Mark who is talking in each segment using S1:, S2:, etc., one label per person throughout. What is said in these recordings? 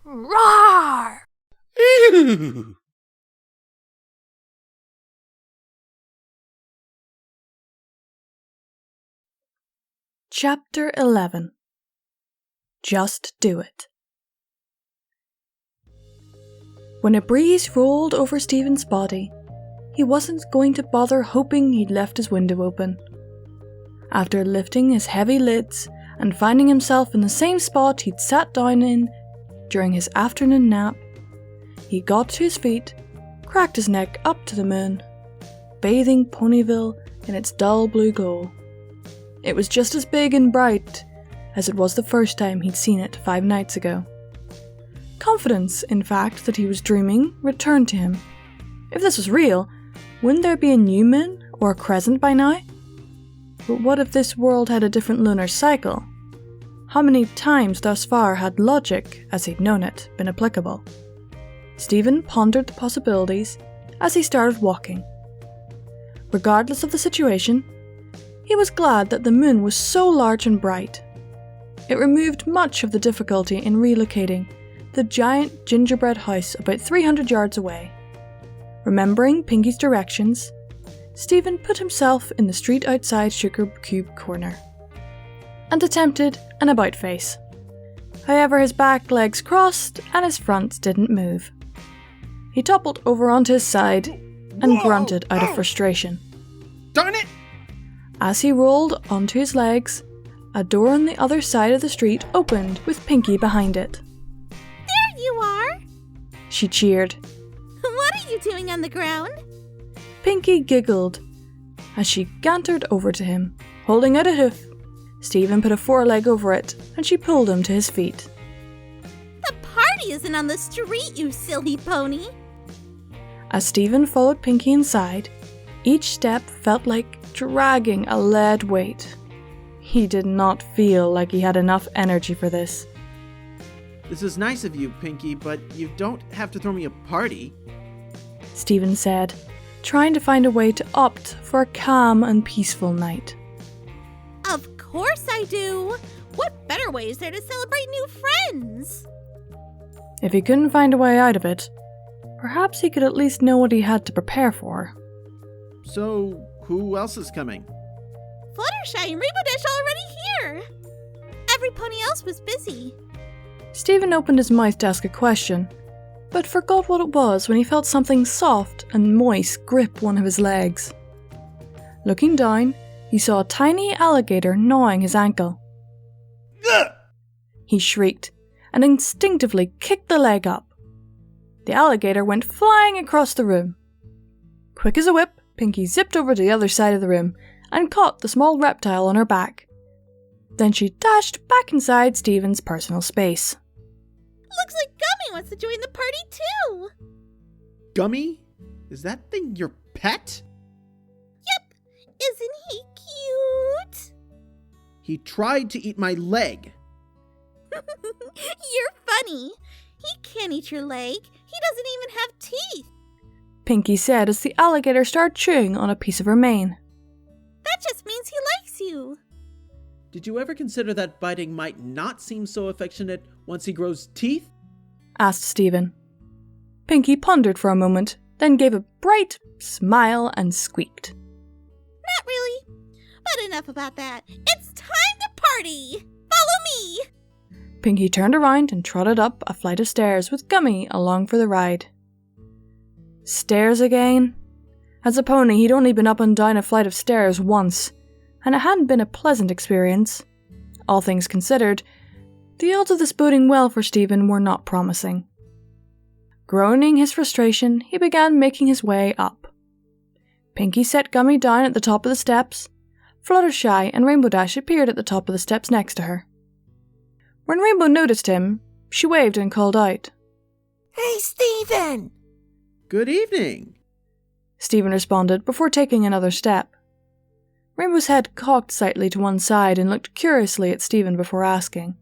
S1: Roar!
S2: Ew.
S3: Chapter 11. Just Do It. When a breeze rolled over Stephen's body, he wasn't going to bother hoping he'd left his window open. After lifting his heavy lids and finding himself in the same spot he'd sat down in during his afternoon nap, he got to his feet, cracked his neck up to the moon, bathing Ponyville in its dull blue glow. It was just as big and bright as it was the first time he'd seen it 5 nights ago. Confidence, in fact, that he was dreaming returned to him. If this was real, wouldn't there be a new moon or a crescent by now? But what if this world had a different lunar cycle? How many times thus far had logic, as he'd known it, been applicable? Stephen pondered the possibilities as he started walking. Regardless of the situation, he was glad that the moon was so large and bright. It removed much of the difficulty in relocating the giant gingerbread house about 300 yards away. Remembering Pinky's directions, Stephen put himself in the street outside Sugar Cube Corner and attempted an about face. However, his back legs crossed and his front didn't move. He toppled over onto his side and grunted out of frustration.
S2: Darn it!
S3: As he rolled onto his legs, a door on the other side of the street opened with Pinky behind it.
S1: There you are!
S3: She cheered.
S1: What are you doing on the ground?
S3: Pinky giggled as she cantered over to him, holding out a hoof. Stephen put a foreleg over it and she pulled him to his feet.
S1: The party isn't on the street, you silly pony!
S3: As Stephen followed Pinky inside, each step felt like dragging a lead weight. He did not feel like he had enough energy for this.
S2: This is nice of you, Pinky, but you don't have to throw me a party.
S3: Stephen said, trying to find a way to opt for a calm and peaceful night.
S1: Of course I do! What better way is there to celebrate new friends?
S3: If he couldn't find a way out of it, perhaps he could at least know what he had to prepare for.
S2: So, who else is coming?
S1: Fluttershy and Rainbow Dash already here! Every pony else was busy.
S3: Stephen opened his mouth to ask a question, but forgot what it was when he felt something soft and moist grip one of his legs. Looking down, he saw a tiny alligator gnawing his ankle.
S2: Ugh!
S3: He shrieked and instinctively kicked the leg up. The alligator went flying across the room. Quick as a whip, Pinky zipped over to the other side of the room and caught the small reptile on her back. Then she dashed back inside Stephen's personal space.
S1: Looks like Gummy wants to join the party too!
S2: Gummy? Is that thing your pet?
S1: Yep! Isn't he cute?
S2: He tried to eat my leg.
S1: You're funny. He can't eat your leg. He doesn't even have teeth.
S3: Pinky said as the alligator started chewing on a piece of her mane.
S1: That just means he likes you.
S2: Did you ever consider that biting might not seem so affectionate once he grows teeth?
S3: Asked Stephen. Pinky pondered for a moment, then gave a bright smile and squeaked.
S1: Not really. But enough about that. It's time to party! Follow me!
S3: Pinky turned around and trotted up a flight of stairs with Gummy along for the ride. Stairs again? As a pony, he'd only been up and down a flight of stairs once, and it hadn't been a pleasant experience. All things considered, the odds of this boding well for Stephen were not promising. Groaning his frustration, he began making his way up. Pinky set Gummy down at the top of the steps. Fluttershy and Rainbow Dash appeared at the top of the steps next to her. When Rainbow noticed him, she waved and called out.
S4: Hey, Stephen!
S2: Good evening.
S3: Stephen responded before taking another step. Rainbow's head cocked slightly to one side and looked curiously at Stephen before asking.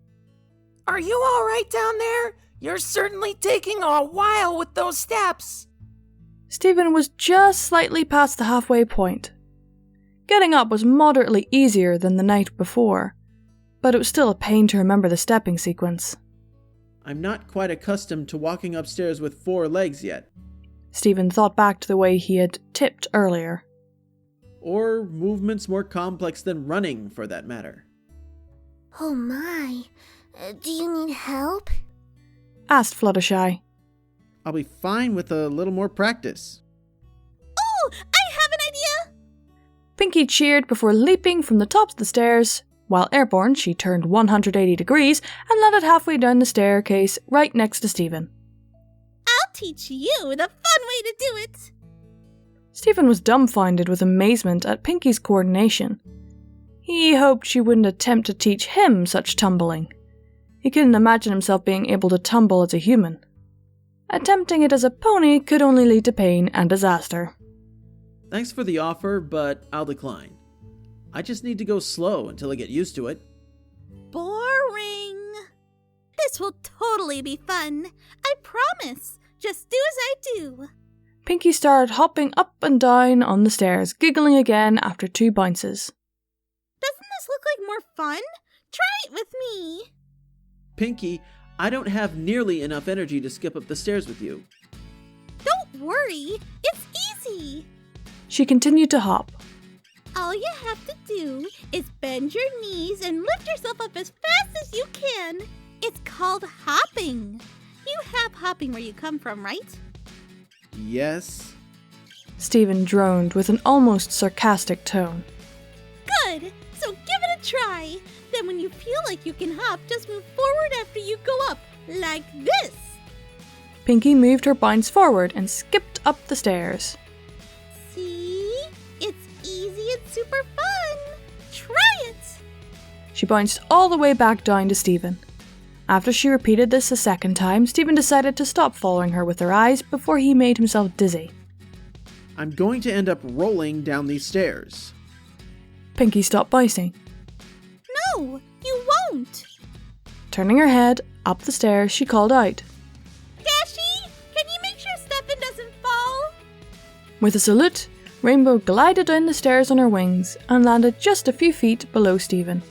S4: Are you all right down there? You're certainly taking a while with those steps.
S3: Stephen was just slightly past the halfway point. Getting up was moderately easier than the night before, but it was still a pain to remember the stepping sequence.
S2: I'm not quite accustomed to walking upstairs with 4 legs yet.
S3: Stephen thought back to the way he had tipped earlier.
S2: Or movements more complex than running, for that matter.
S1: Oh my. Do you need help?
S3: Asked Fluttershy.
S2: I'll be fine with a little more practice.
S1: Oh, I have an idea!
S3: Pinky cheered before leaping from the tops of the stairs. While airborne, she turned 180 degrees and landed halfway down the staircase right next to Stephen.
S1: I'll teach you the fun way to do it!
S3: Stephen was dumbfounded with amazement at Pinky's coordination. He hoped she wouldn't attempt to teach him such tumbling. He couldn't imagine himself being able to tumble as a human. Attempting it as a pony could only lead to pain and disaster.
S2: Thanks for the offer, but I'll decline. I just need to go slow until I get used to it.
S1: Boring. This will totally be fun. I promise. Just do as I do.
S3: Pinky started hopping up and down on the stairs, giggling again after 2 bounces.
S1: Doesn't this look like more fun? Try it with me.
S2: Pinky, I don't have nearly enough energy to skip up the stairs with you.
S1: Don't worry. It's easy.
S3: She continued to hop.
S1: All you have to do is bend your knees and lift yourself up as fast as you can. It's called hopping. You have hopping where you come from, right?
S2: Yes.
S3: Stephen droned with an almost sarcastic tone.
S1: Good. So give it a try. Then when you feel like you can hop, just move forward after you go up, like this.
S3: Pinky moved her bounce forward and skipped up the stairs.
S1: See? It's easy and super fun. Try it.
S3: She bounced all the way back down to Stephen. After she repeated this a second time, Stephen decided to stop following her with her eyes before he made himself dizzy.
S2: I'm going to end up rolling down these stairs.
S3: Pinky stopped bouncing.
S1: No, you won't.
S3: Turning her head up the stairs, she called out.
S1: Dashi, can you make sure Stefan doesn't fall?
S3: With a salute, Rainbow glided down the stairs on her wings and landed just a few feet below Stephen.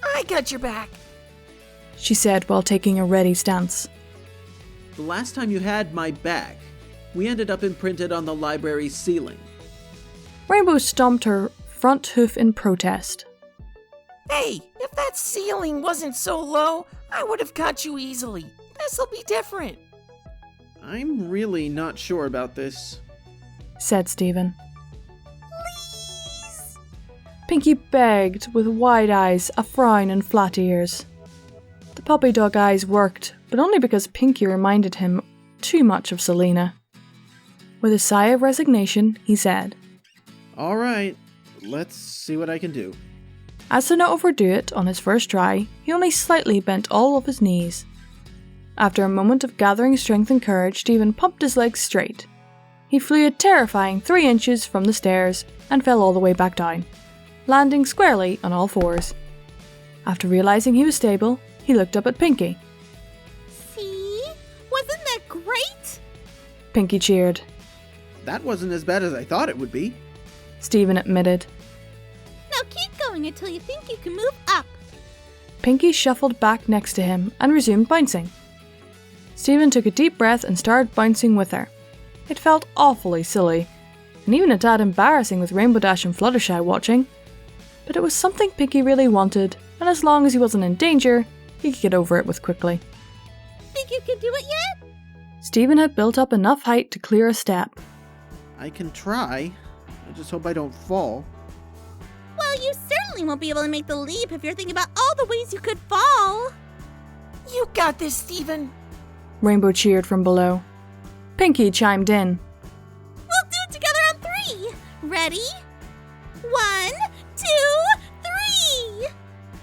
S4: I got your back.
S3: She said while taking a ready stance.
S2: The last time you had my back, we ended up imprinted on the library ceiling.
S3: Rainbow stomped her front hoof in protest.
S4: Hey, if that ceiling wasn't so low, I would have caught you easily. This'll be different.
S2: I'm really not sure about this,
S3: said Stephen.
S1: Please.
S3: Pinky begged with wide eyes, a frown and flat ears. The puppy dog eyes worked, but only because Pinky reminded him too much of Selena. With a sigh of resignation, he said,
S2: All right, let's see what I can do.
S3: As to not overdo it on his first try, he only slightly bent all of his knees. After a moment of gathering strength and courage, Stephen pumped his legs straight. He flew a terrifying 3 inches from the stairs and fell all the way back down, landing squarely on all 4s. After realizing he was stable, he looked up at Pinky.
S1: See? Wasn't that great?
S3: Pinky cheered.
S2: That wasn't as bad as I thought it would be.
S3: Stephen admitted.
S1: Now keep going until you think you can move up.
S3: Pinky shuffled back next to him and resumed bouncing. Stephen took a deep breath and started bouncing with her. It felt awfully silly, and even a tad embarrassing with Rainbow Dash and Fluttershy watching. But it was something Pinky really wanted, and as long as he wasn't in danger, he could get over it with quickly.
S1: Think you can do it yet?
S3: Stephen had built up enough height to clear a step.
S2: I can try. I just hope I don't fall.
S1: Well, you certainly won't be able to make the leap if you're thinking about all the ways you could fall.
S4: You got this, Stephen.
S3: Rainbow cheered from below. Pinky chimed in.
S1: We'll do it together on 3. Ready? 1, 2, 3.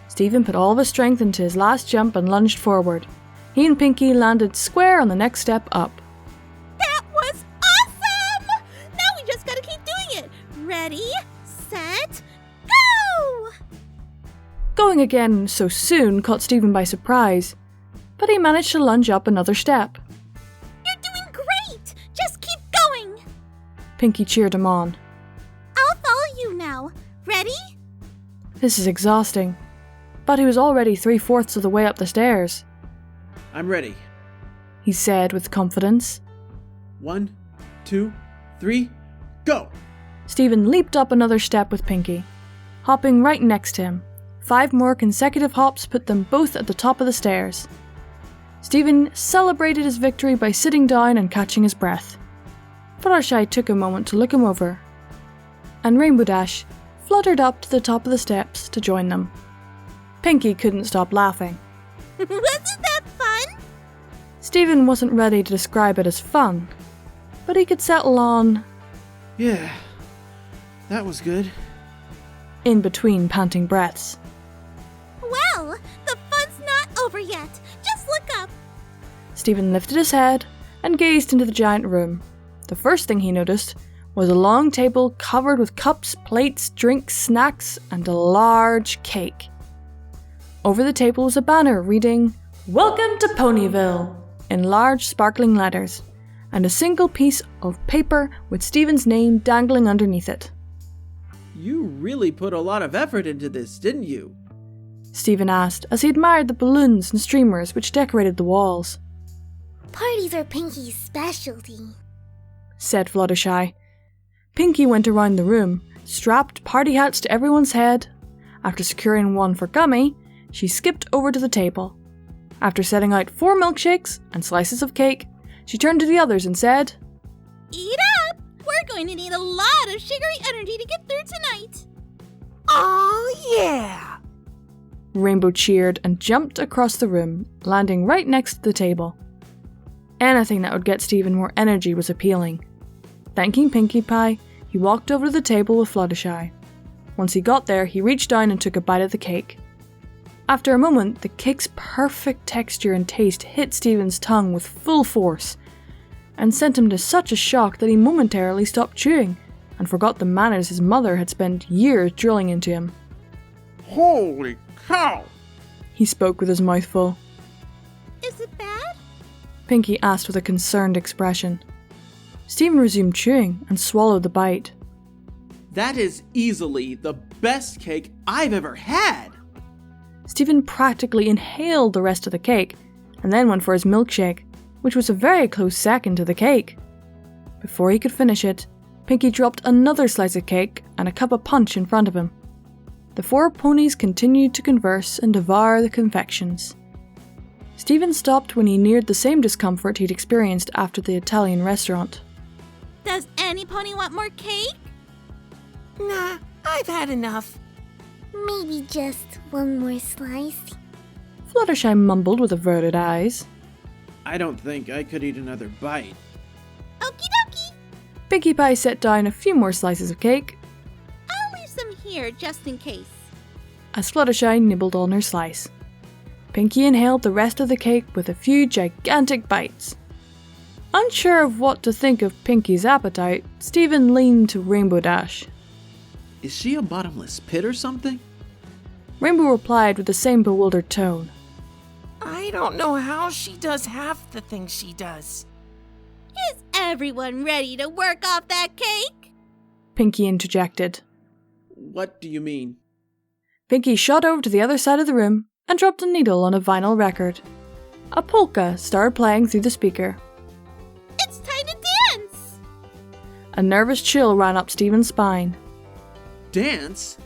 S3: Stephen put all of his strength into his last jump and lunged forward. He and Pinky landed square on the next step up.
S1: That was awesome! Now we just gotta keep doing it. Ready, set, go!
S3: Going again so soon caught Stephen by surprise, but he managed to lunge up another step.
S1: You're doing great! Just keep going!
S3: Pinky cheered him on.
S1: I'll follow you now. Ready?
S3: This is exhausting, but he was already 3/4 of the way up the stairs.
S2: I'm ready.
S3: he said with confidence.
S2: 1, 2, 3, go!
S3: Stephen leaped up another step with Pinky, hopping right next to him. 5 more consecutive hops put them both at the top of the stairs. Stephen celebrated his victory by sitting down and catching his breath. Fluttershy took a moment to look him over, and Rainbow Dash fluttered up to the top of the steps to join them. Pinky couldn't stop laughing.
S1: Wasn't that fun?
S3: Stephen wasn't ready to describe it as fun, but he could settle on
S2: Yeah, that was good.
S3: in between panting breaths.
S1: Well, the fun's not over yet. Just look up.
S3: Stephen lifted his head and gazed into the giant room. The first thing he noticed was a long table covered with cups, plates, drinks, snacks, and a large cake. Over the table was a banner reading, "Welcome to Ponyville," in large sparkling letters, and a single piece of paper with Stephen's name dangling underneath it.
S2: You really put a lot of effort into this, didn't you?
S3: Stephen asked as he admired the balloons and streamers which decorated the walls.
S5: Parties are Pinky's specialty.
S3: Said Fluttershy. Pinky went around the room, strapped party hats to everyone's head. After securing one for Gummy, she skipped over to the table. After setting out 4 milkshakes and slices of cake, she turned to the others and said,
S1: Eat up! We're going to need a lot of sugary energy to get through tonight.
S4: Oh, yeah!
S3: Rainbow cheered and jumped across the room, landing right next to the table. Anything that would get Stephen more energy was appealing. Thanking Pinkie Pie, he walked over to the table with Fluttershy. Once he got there, he reached down and took a bite of the cake. After a moment, the cake's perfect texture and taste hit Stephen's tongue with full force, and sent him to such a shock that he momentarily stopped chewing, and forgot the manners his mother had spent years drilling into him.
S2: Holy cow!
S3: He spoke with his mouth full.
S1: Is it bad?
S3: Pinky asked with a concerned expression. Stephen resumed chewing and swallowed the bite.
S2: That is easily the best cake I've ever had!
S3: Stephen practically inhaled the rest of the cake, and then went for his milkshake, which was a very close second to the cake. Before he could finish it, Pinky dropped another slice of cake and a cup of punch in front of him. The 4 ponies continued to converse and devour the confections. Stephen stopped when he neared the same discomfort he'd experienced after the Italian restaurant.
S1: Does any pony want more cake?
S4: Nah, I've had enough.
S5: Maybe just one more slice.
S3: Fluttershy mumbled with averted eyes.
S2: I don't think I could eat another bite.
S1: Okie dokie.
S3: Pinkie Pie set down a few more slices of cake,
S1: I'll leave some here just in case.
S3: as Fluttershy nibbled on her slice. Pinky inhaled the rest of the cake with a few gigantic bites. Unsure of what to think of Pinky's appetite, Stephen leaned to Rainbow Dash.
S2: Is she a bottomless pit or something?
S3: Rainbow replied with the same bewildered tone.
S4: I don't know how she does half the things she does.
S1: Is everyone ready to work off that cake?
S3: Pinky interjected.
S2: What do you mean?
S3: Pinky shot over to the other side of the room and dropped a needle on a vinyl record. A polka started playing through the speaker.
S1: It's time to dance!
S3: A nervous chill ran up Stephen's spine.
S2: Dance?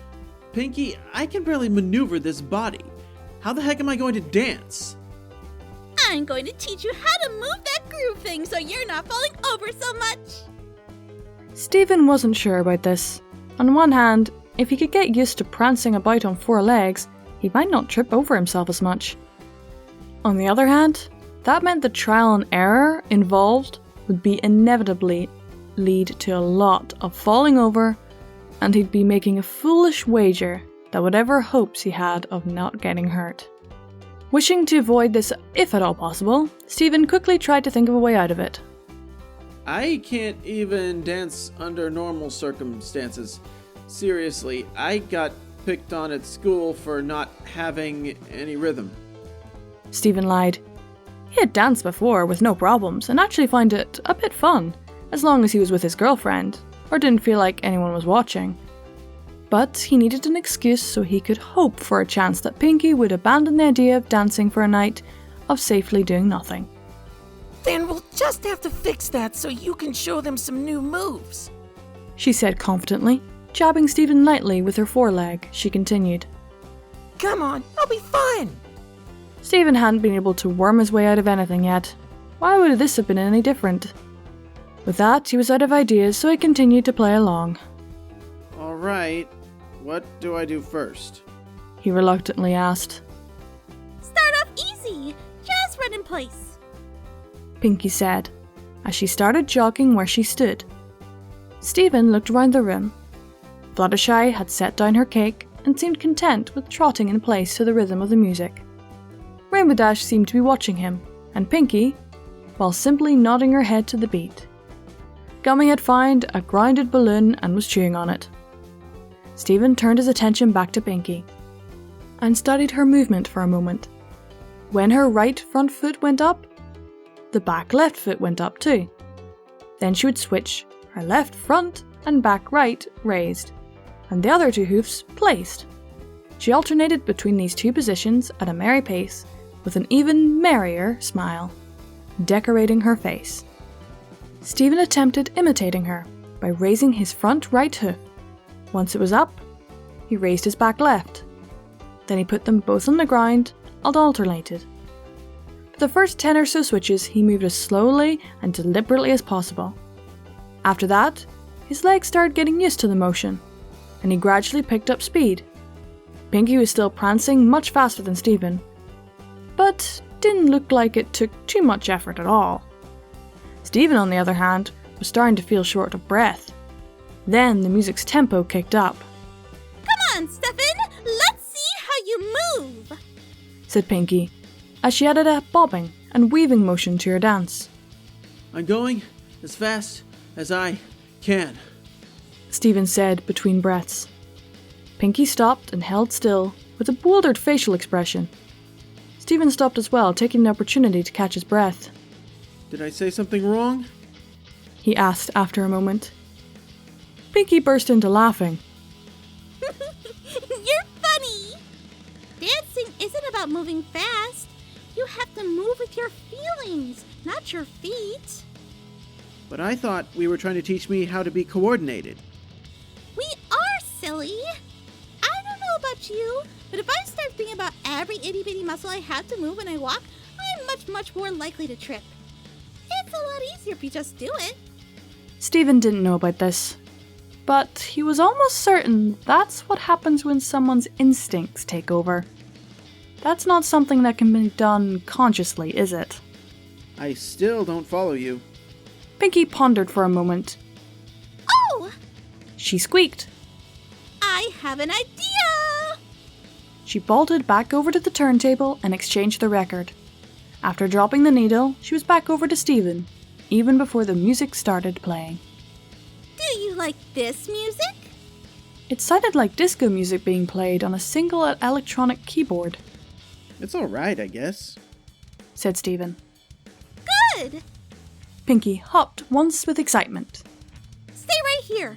S2: Pinky, I can barely maneuver this body. How the heck am I going to dance?
S1: I'm going to teach you how to move that groove thing so you're not falling over so much.
S3: Stephen wasn't sure about this. On one hand, if he could get used to prancing about on 4 legs, he might not trip over himself as much. On the other hand, that meant the trial and error involved would be inevitably lead to a lot of falling over, and he'd be making a foolish wager that whatever hopes he had of not getting hurt. Wishing to avoid this if at all possible, Stephen quickly tried to think of a way out of it.
S2: I can't even dance under normal circumstances. Seriously, I got picked on at school for not having any rhythm.
S3: Stephen lied. He had danced before with no problems and actually found it a bit fun, as long as he was with his girlfriend, or didn't feel like anyone was watching. But he needed an excuse so he could hope for a chance that Pinky would abandon the idea of dancing for a night of safely doing nothing.
S4: Then we'll just have to fix that so you can show them some new moves,
S3: she said confidently, jabbing Stephen lightly with her foreleg. She continued.
S4: Come on, it'll be fun.
S3: Stephen hadn't been able to worm his way out of anything yet. Why would this have been any different? With that, he was out of ideas, so he continued to play along.
S2: Alright, what do I do first?
S3: He reluctantly asked.
S1: Start off easy. Just run in place.
S3: Pinky said, as she started jogging where she stood. Stephen looked around the room. Fluttershy had set down her cake and seemed content with trotting in place to the rhythm of the music. Rainbow Dash seemed to be watching him, and Pinky, while simply nodding her head to the beat. Gummy had found a grounded balloon and was chewing on it. Stephen turned his attention back to Pinky and studied her movement for a moment. When her right front foot went up, the back left foot went up too. Then she would switch, her left front and back right raised, and the other two hoofs placed. She alternated between these two positions at a merry pace, with an even merrier smile decorating her face. Stephen attempted imitating her by raising his front right hoof. Once it was up, he raised his back left. Then he put them both on the ground and alternated. For the first 10 or so switches, he moved as slowly and deliberately as possible. After that, his legs started getting used to the motion, and he gradually picked up speed. Pinky was still prancing much faster than Stephen, but didn't look like it took too much effort at all. Stephen, on the other hand, was starting to feel short of breath. Then the music's tempo kicked up.
S1: Come on, Stefan! Let's see how you move!
S3: Said Pinky, as she added a bobbing and weaving motion to her dance.
S2: I'm going as fast as I can,
S3: Stephen said between breaths. Pinky stopped and held still with a bewildered facial expression. Stephen stopped as well, taking the opportunity to catch his breath.
S2: Did I say something wrong?
S3: He asked after a moment. Pinky burst into laughing.
S1: You're funny! Dancing isn't about moving fast. You have to move with your feelings, not your feet.
S2: But I thought we were trying to teach me how to be coordinated.
S1: We are silly. I don't know about you, but if I start thinking about every itty-bitty muscle I have to move when I walk, I'm much more likely to trip. It's a lot easier if you just do it.
S3: Stephen didn't know about this, but he was almost certain that's what happens when someone's instincts take over. That's not something that can be done consciously, is it?
S2: I still don't follow you.
S3: Pinky pondered for a moment.
S1: Oh!
S3: She squeaked.
S1: I have an idea!
S3: She bolted back over to the turntable and exchanged the record. After dropping the needle, she was back over to Stephen, even before the music started playing.
S1: Do you like this music?
S3: It sounded like disco music being played on a single electronic keyboard,
S2: It's alright, I guess.
S3: said Stephen.
S1: Good!
S3: Pinky hopped once with excitement.
S1: Stay right here.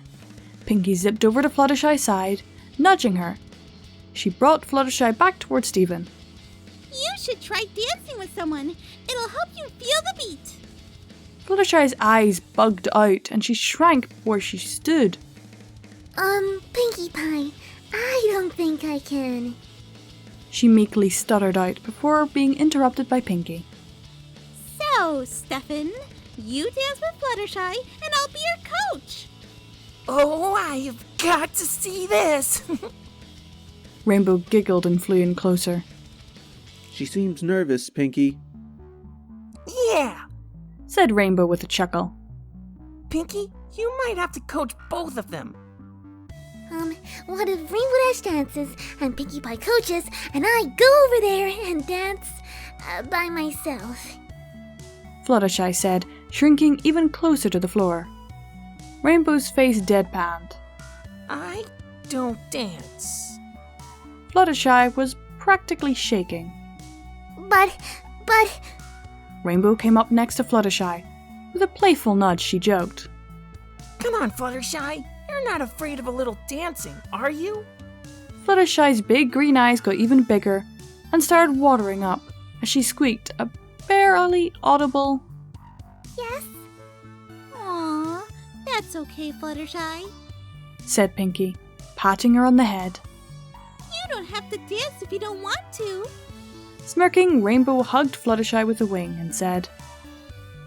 S3: Pinky zipped over to Fluttershy's side, nudging her. She brought Fluttershy back towards Stephen.
S1: You should try dancing with someone. It'll help you feel the beat.
S3: Fluttershy's eyes bugged out and she shrank where she stood.
S5: Pinkie Pie, I don't think I can.
S3: She meekly stuttered out before being interrupted by Pinky.
S1: So, Stefan, you dance with Fluttershy and I'll be your coach.
S4: Oh, I have got to see this.
S3: Rainbow giggled and flew in closer.
S2: She seems nervous, Pinky.
S4: Yeah.
S3: Said Rainbow with a chuckle.
S4: Pinky, you might have to coach both of them.
S5: What if Rainbow Dash dances and Pinkie Pie coaches and I go over there and dance by myself?
S3: Fluttershy said, shrinking even closer to the floor. Rainbow's face deadpanned.
S4: I don't dance.
S3: Fluttershy was practically shaking.
S5: But...
S3: Rainbow came up next to Fluttershy. With a playful nudge, she joked.
S4: Come on, Fluttershy. You're not afraid of a little dancing, are you?
S3: Fluttershy's big green eyes got even bigger and started watering up as she squeaked a barely audible
S5: Yes?
S1: Aw, that's okay, Fluttershy.
S3: said Pinkie, patting her on the head.
S1: You don't have to dance if you don't want to.
S3: Smirking, Rainbow hugged Fluttershy with a wing and said,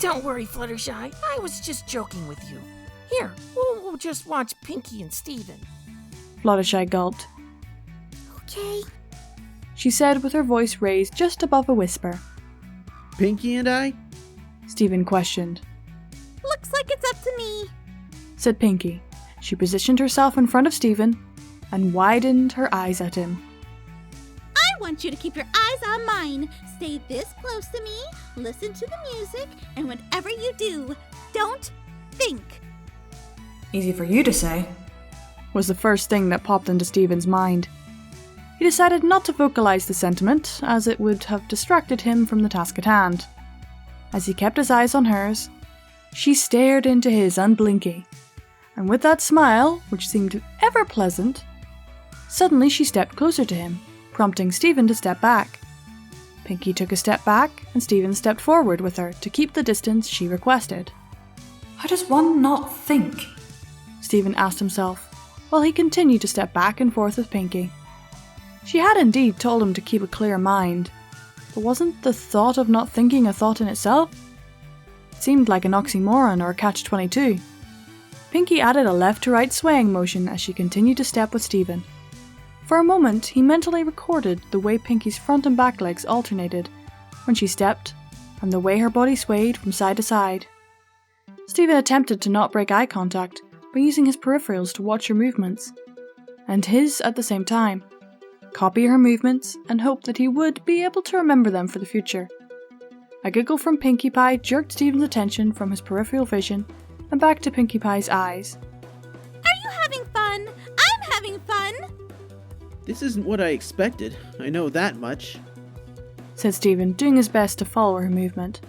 S4: Don't worry, Fluttershy. I was just joking with you. Here, we'll just watch Pinkie and Steven.
S3: Fluttershy gulped.
S5: Okay.
S3: She said with her voice raised just above a whisper.
S2: Pinkie and I?
S3: Steven questioned.
S1: Looks like it's up to me.
S3: Said Pinkie. She positioned herself in front of Steven and widened her eyes at him.
S1: I want you to keep your eyes on mine. Stay this close to me, listen to the music, and whatever you do, don't think.
S3: Easy for you to say, was the first thing that popped into Steven's mind. He decided not to vocalize the sentiment, as it would have distracted him from the task at hand. As he kept his eyes on hers, she stared into his unblinking, and with that smile, which seemed ever pleasant, suddenly she stepped closer to him, prompting Steven to step back. Pinkie took a step back, and Steven stepped forward with her to keep the distance she requested. How does one not think? Steven asked himself, while he continued to step back and forth with Pinkie. She had indeed told him to keep a clear mind, but wasn't the thought of not thinking a thought in itself? It seemed like an oxymoron or a catch-22. Pinkie added a left-to-right swaying motion as she continued to step with Steven. For a moment, he mentally recorded the way Pinkie's front and back legs alternated when she stepped, and the way her body swayed from side to side. Steven attempted to not break eye contact by using his peripherals to watch her movements, and his at the same time, copy her movements and hope that he would be able to remember them for the future. A giggle from Pinkie Pie jerked Steven's attention from his peripheral vision and back to Pinkie Pie's eyes.
S1: Are you having fun? I'm having fun.
S2: This isn't what I expected. I know that much.
S3: Said Steven, doing his best to follow her movement.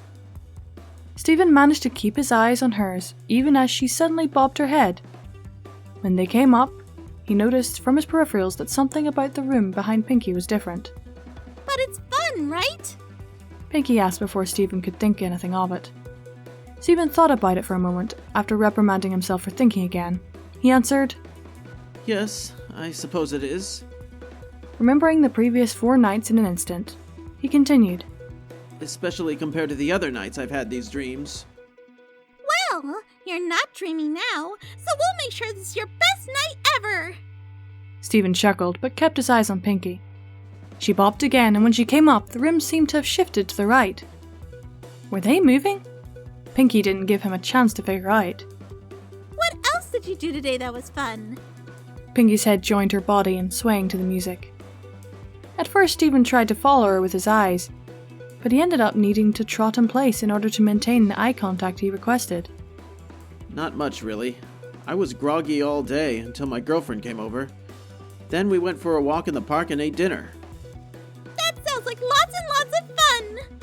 S3: Steven managed to keep his eyes on hers, even as she suddenly bobbed her head. When they came up, he noticed from his peripherals that something about the room behind Pinkie was different.
S1: But it's fun, right?
S3: Pinkie asked before Steven could think anything of it. Steven thought about it for a moment, after reprimanding himself for thinking again. He answered,
S2: Yes, I suppose it is.
S3: Remembering the previous 4 nights in an instant, he continued,
S2: Especially compared to the other nights I've had these dreams.
S1: Well, you're not dreaming now, so we'll make sure this is your best night ever.
S3: Steven chuckled, but kept his eyes on Pinkie. She bobbed again, and when she came up, the room seemed to have shifted to the right. Were they moving? Pinkie didn't give him a chance to figure out.
S1: What else did you do today that was fun?
S3: Pinkie's head joined her body and swaying to the music. At first, Steven tried to follow her with his eyes, but he ended up needing to trot in place in order to maintain the eye contact he requested.
S2: Not much, really. I was groggy all day until my girlfriend came over. Then we went for a walk in the park and ate dinner.
S1: That sounds like lots and lots of fun.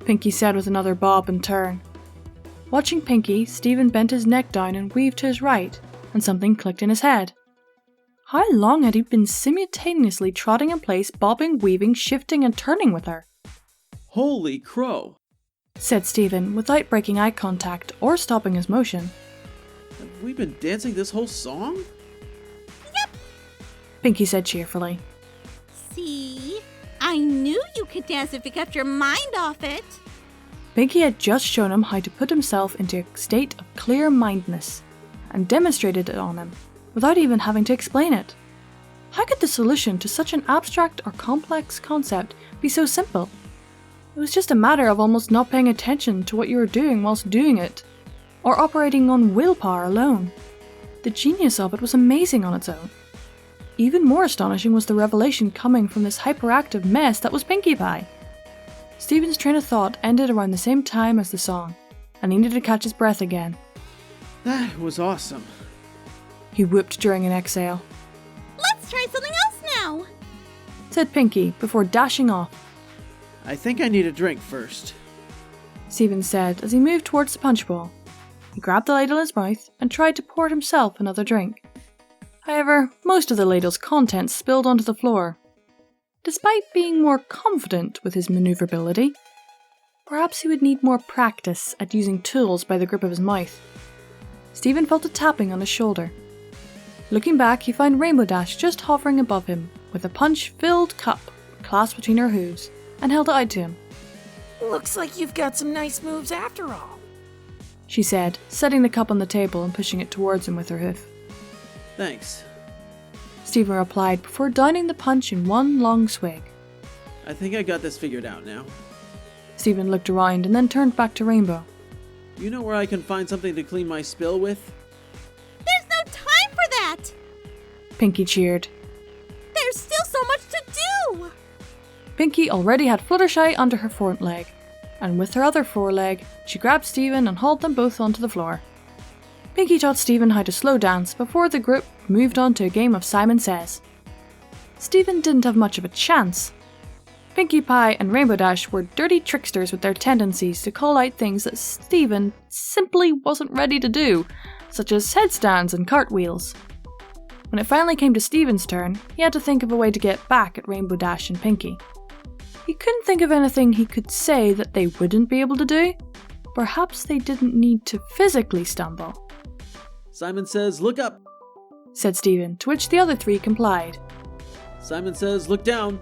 S3: Pinkie said with another bob and turn. Watching Pinkie, Steven bent his neck down and weaved to his right, and something clicked in his head. How long had he been simultaneously trotting in place, bobbing, weaving, shifting, and turning with her?
S2: Holy crow!
S3: Said Steven, without breaking eye contact or stopping his motion.
S2: Have we been dancing this whole song?
S1: Yep.
S3: Pinkie said cheerfully.
S1: See? I knew you could dance if you kept your mind off it.
S3: Pinkie had just shown him how to put himself into a state of clear-mindedness, and demonstrated it on him, without even having to explain it. How could the solution to such an abstract or complex concept be so simple? It was just a matter of almost not paying attention to what you were doing whilst doing it, or operating on willpower alone. The genius of it was amazing on its own. Even more astonishing was the revelation coming from this hyperactive mess that was Pinkie Pie. Steven's train of thought ended around the same time as the song, and he needed to catch his breath again.
S2: That was awesome.
S3: He whooped during an exhale.
S1: Let's try something else now.
S3: Said Pinkie before dashing off.
S2: I think I need a drink first.
S3: Steven said as he moved towards the punch bowl. He grabbed the ladle in his mouth and tried to pour himself another drink. However, most of the ladle's contents spilled onto the floor. despite being more confident with his maneuverability. Perhaps he would need more practice at using tools by the grip of his mouth. Stephen felt a tapping on his shoulder. Looking back, he found Rainbow Dash just hovering above him, with a punch-filled cup clasped between her hooves, and held it out to him.
S4: Looks like you've got some nice moves after all,
S3: she said, setting the cup on the table and pushing it towards him with her hoof.
S2: Thanks.
S3: Stephen replied before downing the punch in one long swig.
S2: I think I got this figured out now.
S3: Stephen looked around and then turned back to Rainbow.
S2: You know where I can find something to clean my spill with?
S1: There's no time for that!
S3: Pinky cheered.
S1: There's still so much to do!
S3: Pinky already had Fluttershy under her front leg, and with her other foreleg, she grabbed Stephen and hauled them both onto the floor. Pinky taught Stephen how to slow dance before the group moved on to a game of Simon Says. Stephen didn't have much of a chance. Pinkie Pie and Rainbow Dash were dirty tricksters with their tendencies to call out things that Stephen simply wasn't ready to do, such as headstands and cartwheels. When it finally came to Stephen's turn, he had to think of a way to get back at Rainbow Dash and Pinky. He couldn't think of anything he could say that they wouldn't be able to do. Perhaps they didn't need to physically stumble.
S2: Simon says, look up,
S3: said Stephen, to which the other three complied.
S2: Simon says, look down.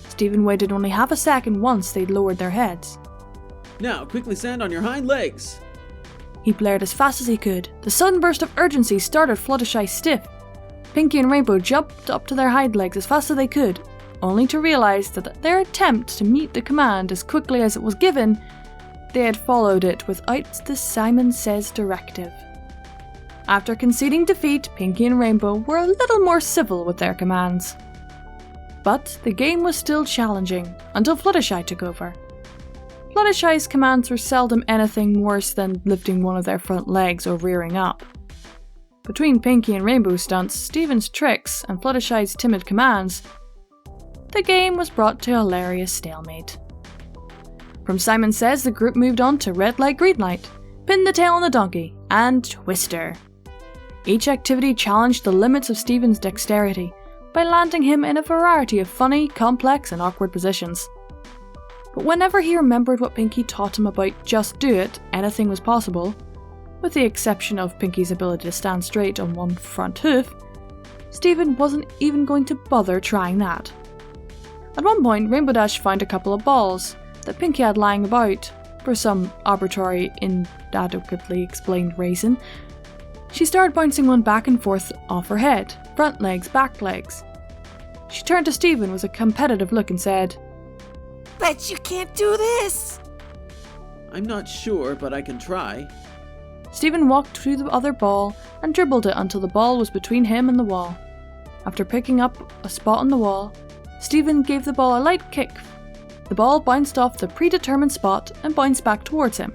S3: Stephen waited only half a second once they'd lowered their heads.
S2: Now, quickly stand on your hind legs.
S3: He blared as fast as he could. The sudden burst of urgency started Fluttershy stiff. Pinky and Rainbow jumped up to their hind legs as fast as they could, only to realise that their attempt to meet the command as quickly as it was given, they had followed it without the Simon Says directive. After conceding defeat, Pinky and Rainbow were a little more civil with their commands. But the game was still challenging, until Fluttershy took over. Fluttershy's commands were seldom anything worse than lifting one of their front legs or rearing up. Between Pinky and Rainbow's stunts, Stephen's tricks, and Fluttershy's timid commands, the game was brought to a hilarious stalemate. From Simon Says, the group moved on to Red Light, Green Light, Pin the Tail on the Donkey, and Twister. Each activity challenged the limits of Stephen's dexterity by landing him in a variety of funny, complex, and awkward positions. But whenever he remembered what Pinky taught him about Just Do It, anything was possible, with the exception of Pinky's ability to stand straight on one front hoof, Stephen wasn't even going to bother trying that. At one point, Rainbow Dash found a couple of balls that Pinky had lying about, for some arbitrary, inadequately explained reason. She started bouncing one back and forth off her head, front legs, back legs. She turned to Stephen with a competitive look and said,
S4: Bet you can't do this!
S2: I'm not sure, but I can try.
S3: Stephen walked to the other ball and dribbled it until the ball was between him and the wall. After picking up a spot on the wall, Stephen gave the ball a light kick. The ball bounced off the predetermined spot and bounced back towards him.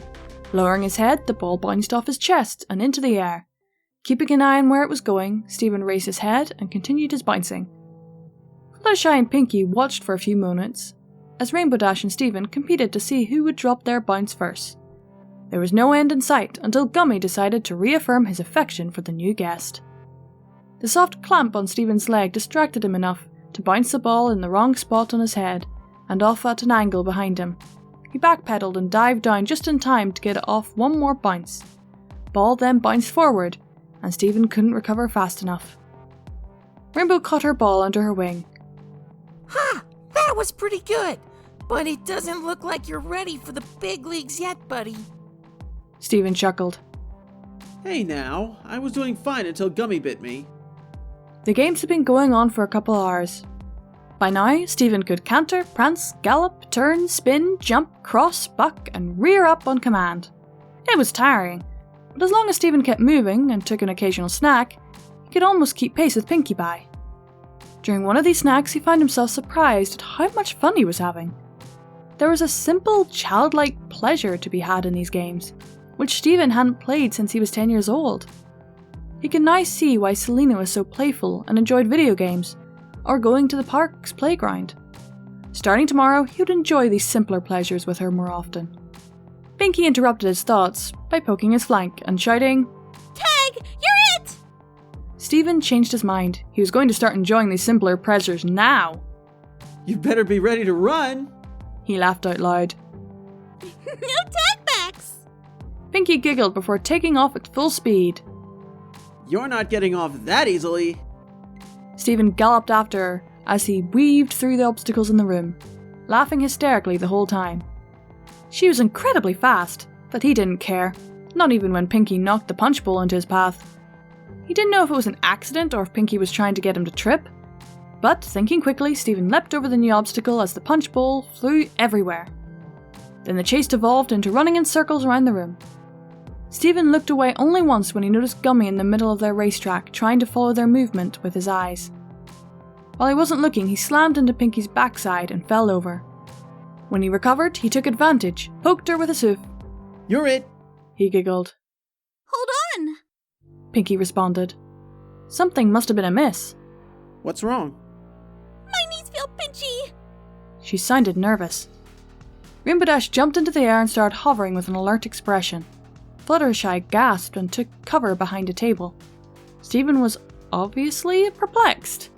S3: Lowering his head, the ball bounced off his chest and into the air. Keeping an eye on where it was going, Stephen raised his head and continued his bouncing. Fluttershy and Pinky watched for a few moments, as Rainbow Dash and Stephen competed to see who would drop their bounce first. There was no end in sight until Gummy decided to reaffirm his affection for the new guest. The soft clamp on Stephen's leg distracted him enough to bounce the ball in the wrong spot on his head and off at an angle behind him. He backpedaled and dived down just in time to get it off one more bounce. Ball then bounced forward, and Stephen couldn't recover fast enough. Rainbow caught her ball under her wing.
S4: Ha! That was pretty good, but it doesn't look like you're ready for the big leagues yet, buddy.
S3: Stephen chuckled.
S2: Hey now, I was doing fine until Gummy bit me.
S3: The games had been going on for a couple hours. By now, Stephen could canter, prance, gallop, turn, spin, jump, cross, buck, and rear up on command. It was tiring, but as long as Stephen kept moving and took an occasional snack, he could almost keep pace with Pinkie Pie. During one of these snacks, he found himself surprised at how much fun he was having. There was a simple, childlike pleasure to be had in these games, which Stephen hadn't played since he was 10 years old. He could now see why Selena was so playful and enjoyed video games, or going to the park's playground. Starting tomorrow, he would enjoy these simpler pleasures with her more often. Pinky interrupted his thoughts by poking his flank and shouting,
S1: Tag, you're it!
S3: Stephen changed his mind. He was going to start enjoying these simpler pleasures now.
S2: You better be ready to run.
S3: He laughed out loud.
S1: No takebacks!
S3: Pinky giggled before taking off at full speed.
S2: You're not getting off that easily.
S3: Stephen galloped after her as he weaved through the obstacles in the room, laughing hysterically the whole time. She was incredibly fast, but he didn't care, not even when Pinky knocked the punch bowl into his path. He didn't know if it was an accident or if Pinky was trying to get him to trip, but thinking quickly, Stephen leapt over the new obstacle as the punch bowl flew everywhere. Then the chase devolved into running in circles around the room. Stephen looked away only once when he noticed Gummy in the middle of their racetrack trying to follow their movement with his eyes. While he wasn't looking, he slammed into Pinky's backside and fell over. When he recovered, he took advantage, poked her with his hoof.
S2: You're it.
S3: He giggled.
S1: Hold on!
S3: Pinky responded. Something must have been amiss.
S2: What's wrong?
S1: My knees feel pinchy!
S3: She sounded nervous. Rainbow Dash jumped into the air and started hovering with an alert expression. Fluttershy gasped and took cover behind a table. Stephen was obviously perplexed.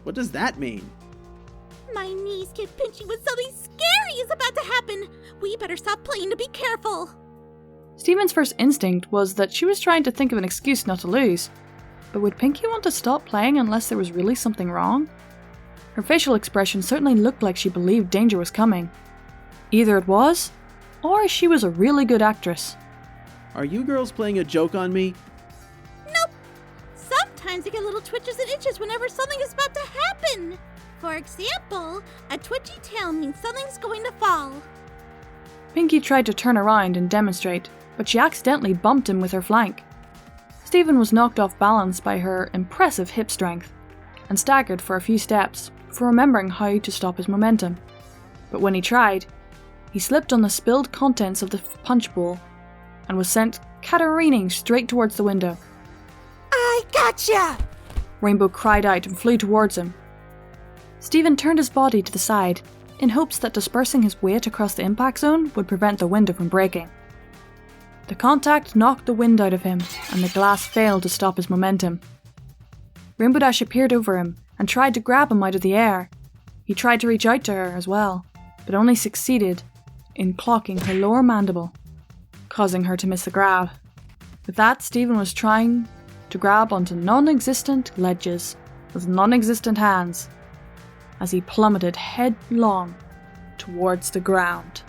S2: What does that mean?
S1: My knees get pinchy when something scary is about to happen. We better stop playing to be careful.
S3: Stephen's first instinct was that she was trying to think of an excuse not to lose. But would Pinky want to stop playing unless there was really something wrong? Her facial expression certainly looked like she believed danger was coming. Either it was, or she was a really good actress.
S2: Are you girls playing a joke on me?
S1: Nope. Sometimes I get little twitches and itches whenever something is about to happen. For example, a twitchy tail means something's going to fall.
S3: Pinky tried to turn around and demonstrate, but she accidentally bumped him with her flank. Stephen was knocked off balance by her impressive hip strength, and staggered for a few steps before remembering how to stop his momentum. But when he tried, he slipped on the spilled contents of the punch bowl and was sent caterwauling straight towards the window.
S4: I gotcha!
S3: Rainbow cried out and flew towards him. Stephen turned his body to the side in hopes that dispersing his weight across the impact zone would prevent the window from breaking. The contact knocked the wind out of him, and the glass failed to stop his momentum. Rainbow Dash appeared over him and tried to grab him out of the air. He tried to reach out to her as well, but only succeeded in clocking her lower mandible, causing her to miss the grab. With that, Stephen was trying to grab onto non-existent ledges with non-existent hands as he plummeted headlong towards the ground.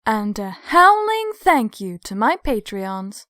S3: And a howling thank you to my Patreons.